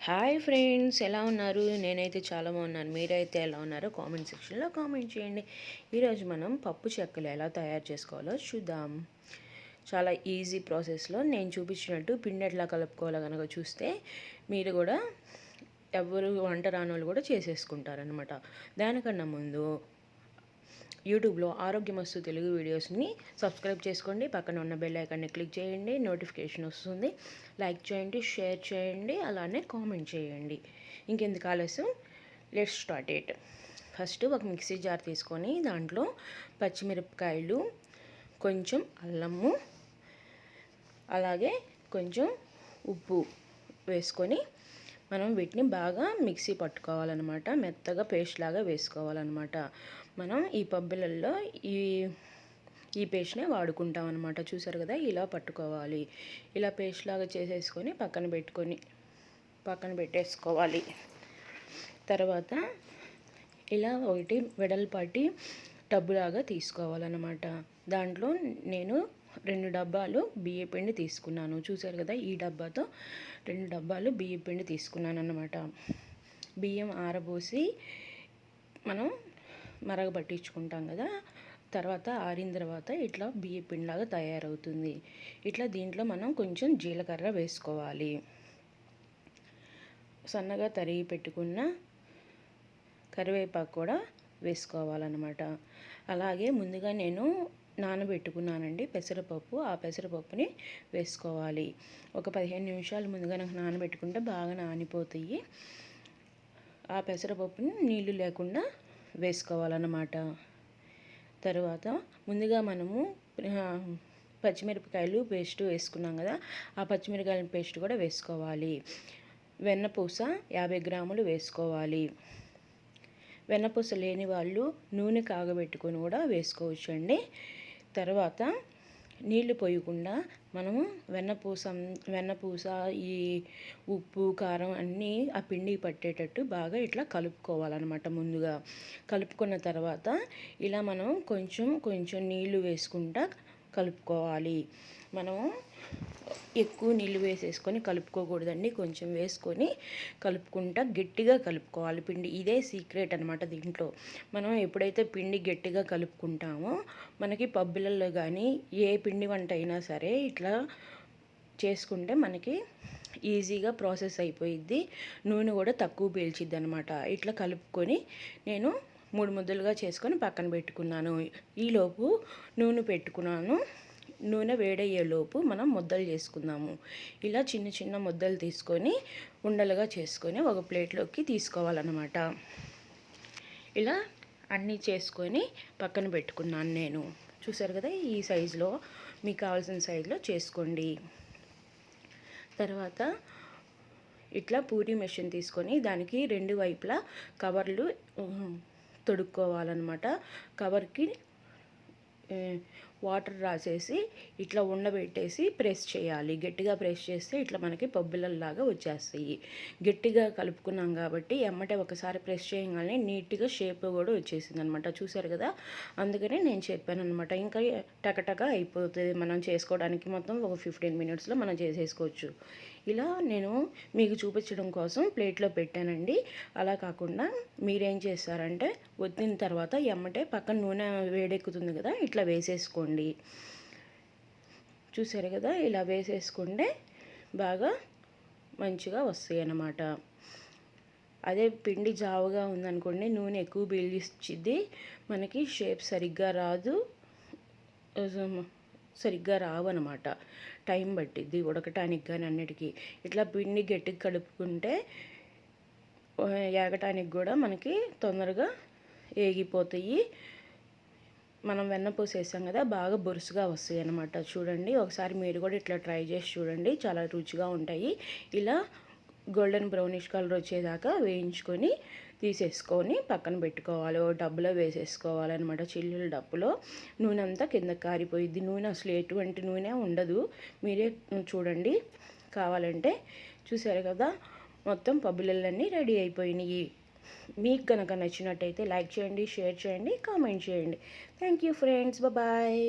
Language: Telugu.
హాయ్ ఫ్రెండ్స్, ఎలా ఉన్నారు? నేనైతే చాలా బాగున్నాను. మీరైతే ఎలా ఉన్నారో కామెంట్ సెక్షన్లో కామెంట్ చేయండి. ఈరోజు మనం పప్పు చెక్కలు ఎలా తయారు చేసుకోవాలో చూద్దాం. చాలా ఈజీ ప్రాసెస్లో నేను చూపించినట్టు పిండి ఎట్లా కలుపుకోవాలో కనుక చూస్తే మీరు కూడా ఎవరు వంట రానోళ్ళు కూడా చేసేసుకుంటారనమాట. దానికన్నా ముందు యూట్యూబ్లో ఆరోగ్యమస్తు తెలుగు వీడియోస్ని సబ్స్క్రైబ్ చేసుకోండి. పక్కన ఉన్న బెల్ ఐకాన్ని క్లిక్ చేయండి, నోటిఫికేషన్ వస్తుంది. లైక్ చేయండి, షేర్ చేయండి, అలానే కామెంట్ చేయండి. ఇంకెందుకు ఆలస్యం, లెట్స్ స్టార్ట్ ఇట్. ఫస్ట్ ఒక మిక్సీ జార్ తీసుకొని దాంట్లో పచ్చిమిరపకాయలు, కొంచెం అల్లము, అలాగే కొంచెం ఉప్పు వేసుకొని మనం వీటిని బాగా మిక్సీ పట్టుకోవాలన్నమాట. మెత్తగా పేస్ట్ లాగా వేసుకోవాలన్నమాట. మనం ఈ పబ్బులలో ఈ పేస్ట్నే వాడుకుంటాం అనమాట. చూసారు కదా, ఇలా పట్టుకోవాలి. ఇలా పేస్ట్ లాగా చేసేసుకొని పక్కన పెట్టేసుకోవాలి. తర్వాత ఇలా ఒకటి వెడల్పాటి టబ్బులాగా తీసుకోవాలన్నమాట. దాంట్లో నేను 2 డబ్బాలు బియ్య పిండి తీసుకున్నాను. చూసారు కదా, ఈ డబ్బాతో 2 డబ్బాలు బియ్య పిండి తీసుకున్నాను అన్నమాట. బియ్యం ఆరబోసి మనం మరగబట్టించుకుంటాం కదా, తర్వాత ఆరిన తర్వాత ఇట్లా బియ్య పిండిలాగా తయారవుతుంది. ఇట్లా దీంట్లో మనం కొంచెం జీలకర్ర వేసుకోవాలి. సన్నగా తరిగి పెట్టుకున్న కరివేపాకు కూడా వేసుకోవాలన్నమాట. అలాగే ముందుగా నేను నానబెట్టుకున్నానండి పెసరపప్పు. ఆ పెసరపప్పుని వేసుకోవాలి. ఒక 15 నిమిషాలు ముందుగా నాకు నానబెట్టుకుంటే బాగా నానిపోతాయి. ఆ పెసరపప్పుని నీళ్లు లేకుండా వేసుకోవాలన్నమాట. తర్వాత ముందుగా మనము పచ్చిమిరపకాయలు పేస్ట్ వేసుకున్నాం కదా, ఆ పచ్చిమిరపకాయల పేస్ట్ కూడా వేసుకోవాలి. వెన్నపూస 50 గ్రాములు వేసుకోవాలి. వెన్నపూస లేని వాళ్ళు నూనె కాగబెట్టుకొని కూడా వేసుకోవచ్చు అండి. తర్వాత నీళ్లు పోయకుండా మనము వెన్నపూస ఈ ఉప్పు కారం అన్నీ ఆ పిండికి పట్టేటట్టు బాగా ఇట్లా కలుపుకోవాలన్నమాట. ముందుగా కలుపుకున్న తర్వాత ఇలా మనం కొంచెం నీళ్లు వేసుకుంటా కలుపుకోవాలి. మనము ఎక్కువ నీళ్ళు వేసేసుకొని కలుపుకోకూడదండి. కొంచెం వేసుకొని కలుపుకుంటా గట్టిగా కలుపుకోవాలి పిండి. ఇదే సీక్రెట్ అనమాట దీంట్లో. మనం ఎప్పుడైతే పిండి గట్టిగా కలుపుకుంటామో మనకి పబ్బులలో కానీ ఏ పిండి వంట అయినా సరే ఇట్లా చేసుకుంటే మనకి ఈజీగా ప్రాసెస్ అయిపోయిద్ది. నూనె కూడా తక్కువ పీల్చిద్ది అనమాట. ఇట్లా కలుపుకొని నేను 3 ముద్దలుగా చేసుకొని పక్కన పెట్టుకున్నాను. ఈలోపు నూనె పెట్టుకున్నాను. నూనె వేడయ్యేలోపు మనం ముద్దలు చేసుకుందాము. ఇలా చిన్న ముద్దలు తీసుకొని ఉండలుగా చేసుకొని ఒక ప్లేట్లోకి తీసుకోవాలన్నమాట. ఇలా అన్నీ చేసుకొని పక్కన పెట్టుకున్నాను నేను. చూసారు కదా, ఈ సైజులో మీకు కావాల్సిన సైజులో చేసుకోండి. తర్వాత ఇట్లా పూరీ మెషిన్ తీసుకొని దానికి 2 వైపులా కవర్లు తొడుక్కోవాలన్నమాట. కవర్కి వాటర్ రాసేసి ఇట్లా ఉండబెట్టేసి ప్రెస్ చేయాలి. గట్టిగా ప్రెస్ చేస్తే ఇట్లా మనకి పబ్బులలాగా వచ్చేస్తాయి. గట్టిగా కలుపుకున్నాం కాబట్టి ఎమ్మటే ఒకసారి ప్రెస్ చేయగానే నీట్గా షేప్ కూడా వచ్చేసింది అనమాట. చూసారు కదా, అందుకనే నేను చెప్పాను అనమాట. ఇంకా టకటక అయిపోతుంది మనం చేసుకోవడానికి. మొత్తం ఒక 15 మినిట్స్లో మనం చేసేసుకోవచ్చు. ఇలా నేను మీకు చూపించడం కోసం ప్లేట్లో పెట్టానండి. అలా కాకుండా మీరేం చేస్తారంటే వత్తిన తర్వాత ఎమ్మటే పక్కన నూనె వేడెక్కుతుంది కదా, ఇట్లా వేసేసుకోండి. చూసారు కదా, ఇలా వేసేసుకుంటే బాగా మంచిగా వస్తాయి అన్నమాట. అదే పిండి జావుగా ఉందనుకోండి, నూనె ఎక్కువ పీల్చిద్ది, మనకి షేప్ సరిగ్గా రావు అనమాట. టైం పట్టిద్ది ఉడకటానికి కానీ అన్నిటికీ. ఇట్లా పిండి గట్టిగా కలుపుకుంటే ఏగటానికి కూడా మనకి తొందరగా ఏగిపోతాయి. మనం వెన్నపూస వేసాం కదా, బాగా బొరుసుగా వస్తాయి అన్నమాట. చూడండి, ఒకసారి మీరు కూడా ఇట్లా ట్రై చేసి చూడండి, చాలా రుచిగా ఉంటాయి. ఇలా గోల్డెన్ బ్రౌనిష్ కలర్ వచ్చేదాకా వేయించుకొని తీసేసుకొని పక్కన పెట్టుకోవాలి. ఓ డబ్బులో వేసేసుకోవాలన్నమాట. చిల్లుల డబ్బులో నూనె అంతా కింద కారిపోయిద్ది. నూనె అసలు ఎటువంటి నూనె ఉండదు. మీరే చూడండి కావాలంటే. చూసారు కదా, మొత్తం పబ్బులన్నీ రెడీ అయిపోయినాయి. మీకు కనుక నచ్చినట్టయితే లైక్ చేయండి, షేర్ చేయండి, కామెంట్ చేయండి. Thank you friends, bye.